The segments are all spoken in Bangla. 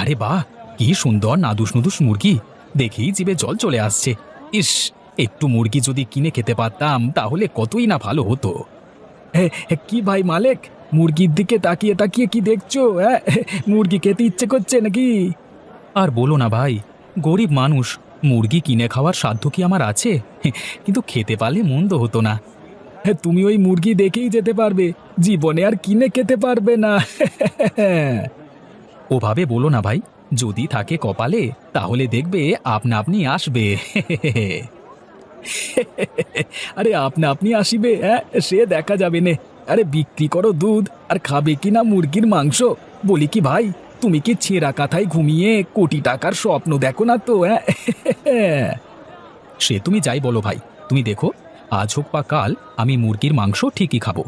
আরে বাহ, কি সুন্দর নাদুস নুদুস মুরগি! দেখেই জিভে জল চলে আসছে। ইস, একটু মুরগি যদি কিনে খেতে পারতাম তাহলে কতই না ভালো হতো। কি ভাই মালেক, মুরগির দিকে তাকিয়ে তাকিয়ে কি দেখছো? মুরগি খেতে ইচ্ছে করছে নাকি? আর বলো না ভাই, গরিব মানুষ, মুরগি কিনে খাওয়ার সাধ্য কি আমার আছে? কিন্তু খেতে পারলে মন্দ হতো না। তুমি ওই মুরগি দেখেই যেতে পারবে, জীবনে আর কিনে খেতে পারবে না। ওভাবে বলো না ভাই, যদি থাকে কপালে তাহলে দেখবে আপনা আপনি আসবে। আরে আপনা আপনি আসিবে, সে দেখা যাবে নে। আরে বিক্রি করো দুধ আর খাবে কিনা মুরগির মাংস। বলি কি ভাই, তুমি কি ছেঁড়া কাঁথায় ঘুমিয়ে কোটি টাকার স্বপ্ন দেখো না তো? সে তুমি যাই বলো ভাই, তুমি দেখো, আজ হোক বা কাল আমি মুরগির মাংস ঠিকই খাবো।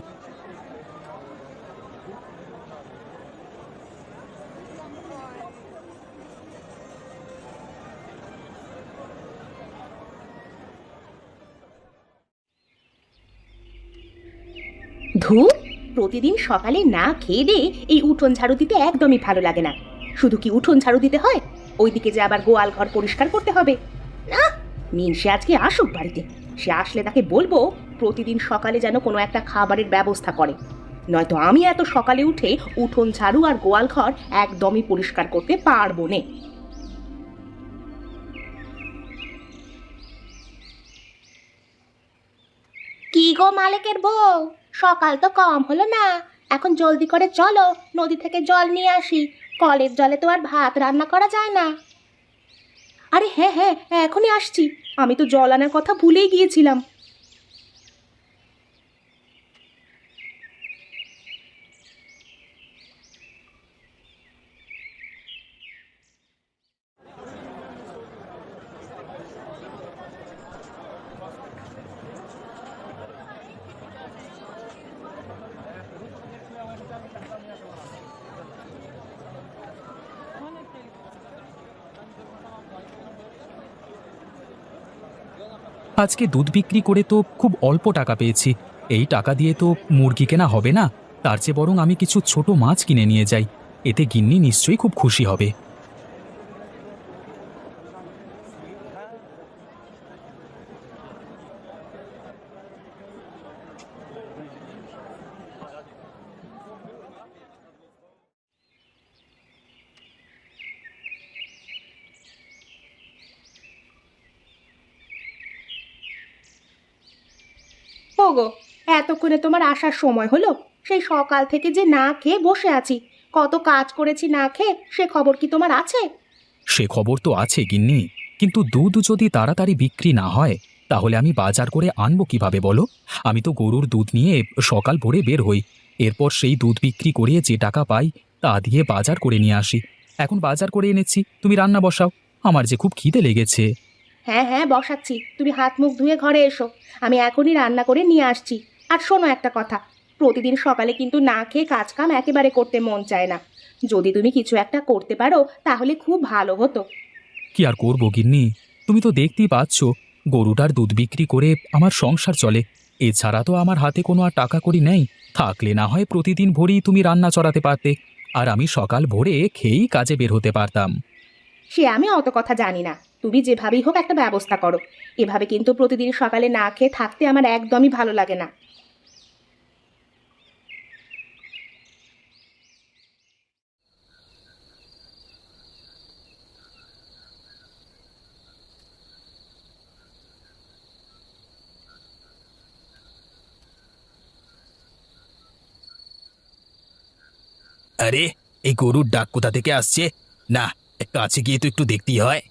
ধুর, প্রতিদিন সকালে না খেয়ে দিয়ে এই উঠোন ঝাড়ু দিতে একদমই ভালো লাগে না। শুধু কি উঠোন ঝাড়ু দিতে হয়, ওইদিকে যে আবার গোয়াল ঘর পরিষ্কার করতে হবে? না, মিনসে আজকে আসুক বাড়িতে, সে আসলে তাকে বলবো প্রতিদিন সকালে যেন কোনো একটা খাবারের ব্যবস্থা করে, নয়তো আমি এত সকালে উঠে উঠোন ঝাড়ু আর গোয়াল ঘর একদমই পরিষ্কার করতে পারবো না। কি গো মালিকের বউ, সকাল তো কম হলো না? এখন জলদি করে চলো, নদী থেকে জল নিয়ে আসি। কলের জলে তো আর ভাত রান্না করা যায় না। আরে হ্যাঁ হ্যাঁ, এখনই আসছি। আমি তো জল আনার কথা ভুলেই গিয়েছিলাম। আজকে দুধ বিক্রি করে তো খুব অল্প টাকা পেয়েছি। এই টাকা দিয়ে তো মুরগি কেনা হবে না। তার চেয়ে বরং আমি কিছু ছোট মাছ কিনে নিয়ে যাই, এতে গিন্নি নিশ্চয়ই খুব খুশি হবে। ওগো, এতক্ষণে তোমার আসার সময় হলো? সেই সকাল থেকে যে না খেয়ে বসে আছি, কত কাজ করেছি না খেয়ে, সে খবর কি তোমার আছে? সে খবর তো আছে গিন্নি, কিন্তু দুধ যদি তাড়াতাড়ি বিক্রি না হয় তাহলে আমি বাজার করে আনবো কিভাবে বলো? আমি তো গরুর দুধ নিয়ে সকাল ভোরে বের হই, এরপর সেই দুধ বিক্রি করে যে টাকা পাই তা দিয়ে বাজার করে নিয়ে আসি। এখন বাজার করে এনেছি, তুমি রান্না বসাও, আমার যে খুব খিদে লেগেছে। হ্যাঁ হ্যাঁ, বসাচ্ছি, তুমি হাত মুখ ধুয়ে ঘরে এসো, আমি এখনই রান্না করে নিয়ে আসছি। আর শোনো একটা কথা, প্রতিদিন সকালে কিন্তু না খেয়ে কাজ কাম একেবারে করতে মন চায় না। যদি তুমি কিছু একটা করতে পারো তাহলে খুব ভালো হতো। কি আর করবো গিন্নি, তুমি তো দেখতেই পাচ্ছ, গরুটার দুধ বিক্রি করে আমার সংসার চলে। এছাড়া তো আমার হাতে কোনো আর টাকা কড়ি নেই। থাকলে না হয় প্রতিদিন ভোরেই তুমি রান্না চড়াতে পারতে, আর আমি সকাল ভোরে খেয়েই কাজে বের হতে পারতাম। সে আমি অত কথা জানি না, তুমি যেভাবেই হোক একটা ব্যবস্থা করো। এভাবে কিন্তু প্রতিদিন সকালে না খেয়ে থাকতে আমার একদমই ভালো লাগে না। আরে, এই গরুর ডাক কোথা থেকে আসছে? না, কাছে গিয়ে তো একটু দেখতেই হয়।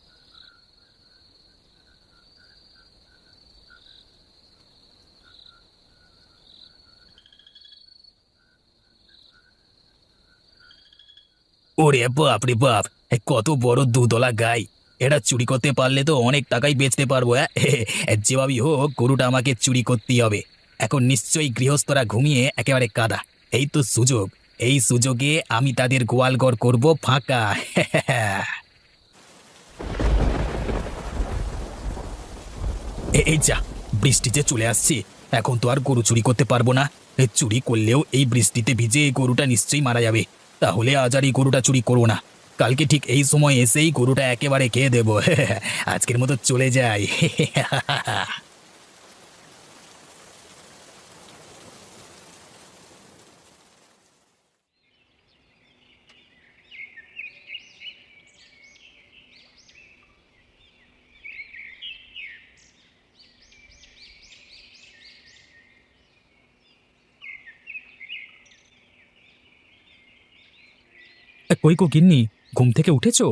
ওরে বাপ রে বাপ, কত বড় দুধওয়ালা গাই! এটা চুরি করতে পারলে তো অনেক টাকাই বেচতে পারবো। যেভাবেই হোক গরুটা আমাকে চুরি করতেই হবে। এখন নিশ্চয়ই গৃহস্থরা ঘুমিয়ে একেবারে কাদা। এই তো সুযোগ, এই সুযোগে আমি তাদের গোয়ালঘর করব ফাঁকা। এই যা, বৃষ্টি যে চলে আসছে, এখন তো আর গরু চুরি করতে পারবো না। চুরি করলেও এই বৃষ্টিতে ভিজে এই গরুটা নিশ্চয়ই মারা যাবে। তাহলে আজ আর এই গরুটা চুরি করবো না। কালকে ঠিক এই সময় এসেই গরুটা একেবারে খেয়ে দেবো। আজকের মতো চলে যাই। কই গো গিন্নি, ঘুম থেকে উঠেছো?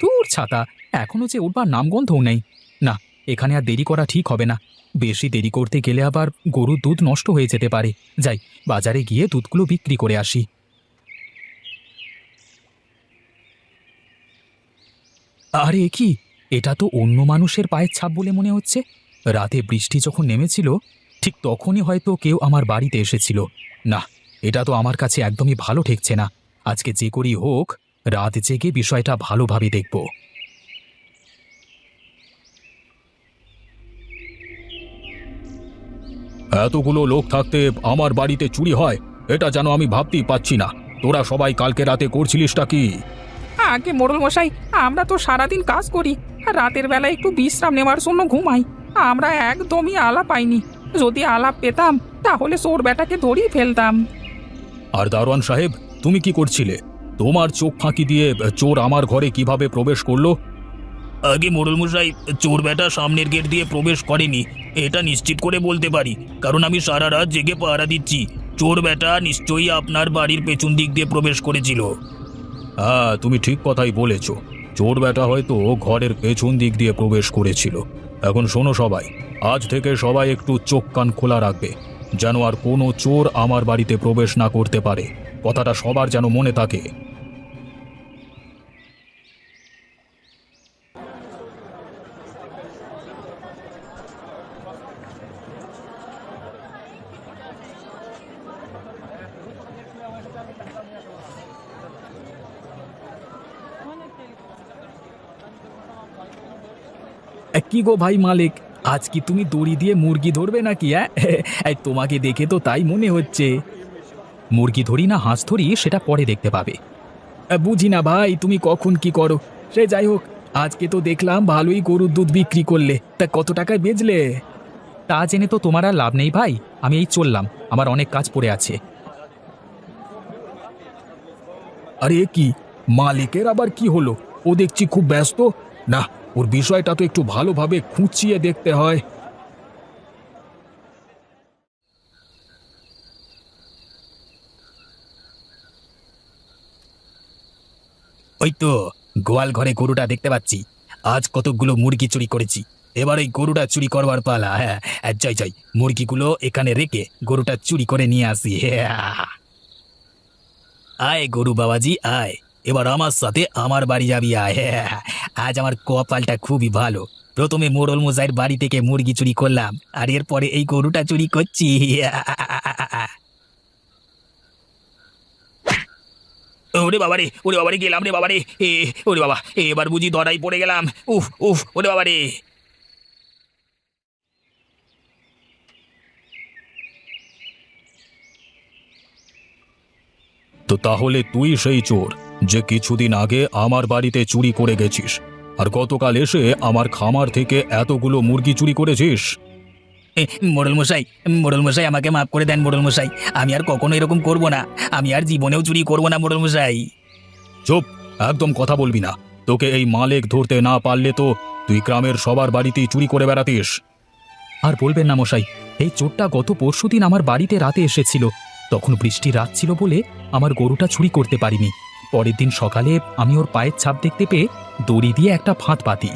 তোর ছাতা, এখনো যে উঠবার নামগন্ধও নেই। না, এখানে আর দেরি করা ঠিক হবে না। বেশি দেরি করতে গেলে আবার গরুর দুধ নষ্ট হয়ে যেতে পারে। যাই, বাজারে গিয়ে দুধগুলো বিক্রি করে আসি। আরে এ কি, এটা তো অন্য মানুষের পায়ের ছাপ বলে মনে হচ্ছে। রাতে বৃষ্টি যখন নেমেছিল ঠিক তখনই হয়তো কেউ আমার বাড়িতে এসেছিল। না, এটা তো আমার কাছে একদমই ভালো ঠেকছে না। আজকে যে করি হোক, রাত জেগে বিষয়টা ভালোভাবে দেখব। এতগুলো লোক থাকতে আমার বাড়িতে চুরি হয়, এটা যেন আমি ভাবতেই পাচ্ছি না। তোরা সবাই কালকে রাতে করছিলিসটা কি? আগে মোড়ল মশাই, আমরা তো সারাদিন কাজ করি আর রাতের বেলা একটু বিশ্রাম নেওয়ার জন্য ঘুমাই। আমরা একদমই আলাপ পাইনি। যদি আলাপ পেতাম তাহলে চোর বেটাকে ধরেই ফেলতাম। আর দারোয়ান সাহেব, তুমি কি করছিলে? তোমার চোখ ফাঁকি দিয়ে চোর আমার ঘরে কিভাবে প্রবেশ করলো? আগে মোড়ল মশাই, চোর বেটা সামনের গেট দিয়ে প্রবেশ করেনি, এটা নিশ্চিত করে বলতে পারি, কারণ আমি সারা রাত জেগে পাহারা দিচ্ছি। চোর বেটা নিশ্চয়ই আপনার বাড়ির পেছন দিক দিয়ে প্রবেশ করেছিল। হ্যাঁ, তুমি ঠিক কথাই বলেছ। চোর বেটা হয়তো ঘরের পেছন দিক দিয়ে প্রবেশ করেছিল। এখন শোনো সবাই, আজ থেকে সবাই একটু চোখ কান খোলা রাখবে, যেন আর কোনো চোর আমার বাড়িতে প্রবেশ না করতে পারে। কথাটা সবার যেন মনে থাকে। কি গো ভাই মালিক, আজ কি তুমি দড়ি দিয়ে মুরগি ধরবে নাকি? তোমাকে দেখে তো তাই মনে হচ্ছে। মুরগি ধরি না হাঁস ধরি সেটা পরে দেখতে পাবে। বুঝি না ভাই, তুমি কখন কি করো। সে যাই হোক, আজকে তো দেখলাম ভালোই গরুর দুধ বিক্রি করলে। তা কত টাকায় বেচলে? তা জেনে তো তোমার আর লাভ নেই ভাই, আমি এই চললাম, আমার অনেক কাজ পড়ে আছে। আরে কি, মালিকের আবার কি হলো? ও দেখছি খুব ব্যস্ত। না, ওর বিষয়টা তো একটু ভালোভাবে খুঁচিয়ে দেখতে হয়। ওই তো গোয়াল ঘরে গরুটা দেখতে পাচ্ছি। আজ কতগুলো মুরগি চুরি করেছি, এবার ওই গরুটা চুরি করবার পালা। হ্যাঁ, যাই যাই, মুরগিগুলো এখানে রেখে গরুটা চুরি করে নিয়ে আসি। আয় গরু বাবাজি আয়, এবার আমার সাথে আমার বাড়ি যাবি আয়। আজ আমার কপালটা খুবই ভালো। প্রথমে মোড়ল মশাইয়ের বাড়ি থেকে মুরগি চুরি করলাম, আর এরপরে এই গরুটা চুরি করছি। ওরে বাবারে, ওরে বাবারে, গেলাম রে বাবারে। ওরে বাবা, এবার বুঝি ধরাই পড়ে গেলাম। উফ উফ, ওরে বাবারে। তো তাহলে তুই সেই চোর যে কিছুদিন আগে আমার বাড়িতে চুরি করে গেছিস, আর গতকাল এসে আমার খামার থেকে এতগুলো মুরগি চুরি করেছিস? মোড়ল মশাই, মোড়ল মশাই আমাকে মাফ করে দেন মোড়ল মশাই, আমি আর কখনো এরকম করব না। আমি আর জীবনেও চুরি করব না মোড়ল মশাই। চুপ, একদম কথা বলবি না। তোকে এই মালিক ধরতে না পারলে তো তুই গ্রামের সবার বাড়িতেই চুরি করে বেড়াতিস। আর বলবেন না মশাই, এই চোরটা গত পরশুদিন আমার বাড়িতে রাতে এসেছিল। তখন বৃষ্টি রাত ছিল বলে আমার গরুটা চুরি করতে পারিনি। পরের দিন সকালে আমি ওর পায়ের ছাপ দেখতে পেয়ে দড়ি দিয়ে একটা ফাঁদ পাতি,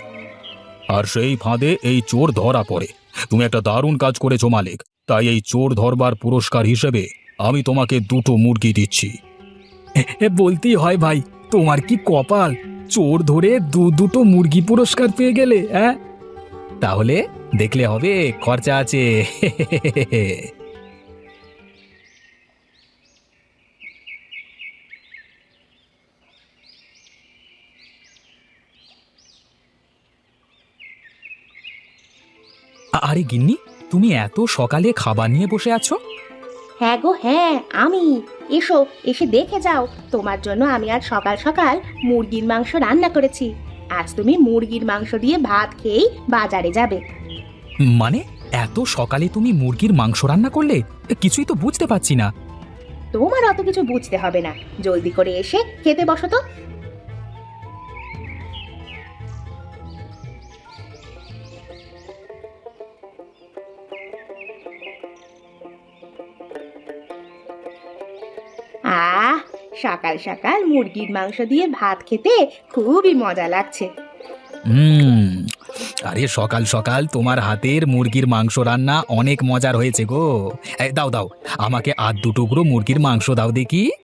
আর সেই ফাঁদে এই চোর ধরা পড়ে। তুমি একটা দারুণ কাজ করেছো মালিক, তাই এই চোর ধরবার পুরস্কার হিসেবে আমি তোমাকে 2টো মুরগি দিচ্ছি। বলতেই হয় ভাই, তোমার কি কপাল, চোর ধরে 2টো মুরগি পুরস্কার পেয়ে গেলে। হ্যাঁ, তাহলে দেখলে হবে, খরচা আছে। আরে গিন্নি, তুমি এত সকালে খাবার নিয়ে বসে আছো? হ্যাঁ গো হ্যাঁ, আমি। এসো, এসে দেখে যাও, তোমার জন্য আমি আজ সকাল সকাল মুরগির মাংস রান্না করেছি। আজ তুমি মুরগির মাংস দিয়ে ভাত খেয়েই বাজারে যাবে। মানে এত সকালে তুমি মুরগির মাংস রান্না করলে? কিছুই তো বুঝতে পারছি না। তোমার অত কিছু বুঝতে হবে না, জলদি করে এসে খেতে বসো তো। আহ, সকাল সকাল মুরগির মাংস দিয়ে ভাত খেতে খুবই মজা লাগছে। হুম। আরে সকাল সকাল তোমার হাতের মুরগির মাংস রান্না অনেক মজার হয়েছে গো। দাও দাও, আমাকে আর 2 টুকরো মুরগির মাংস দাও দেখি।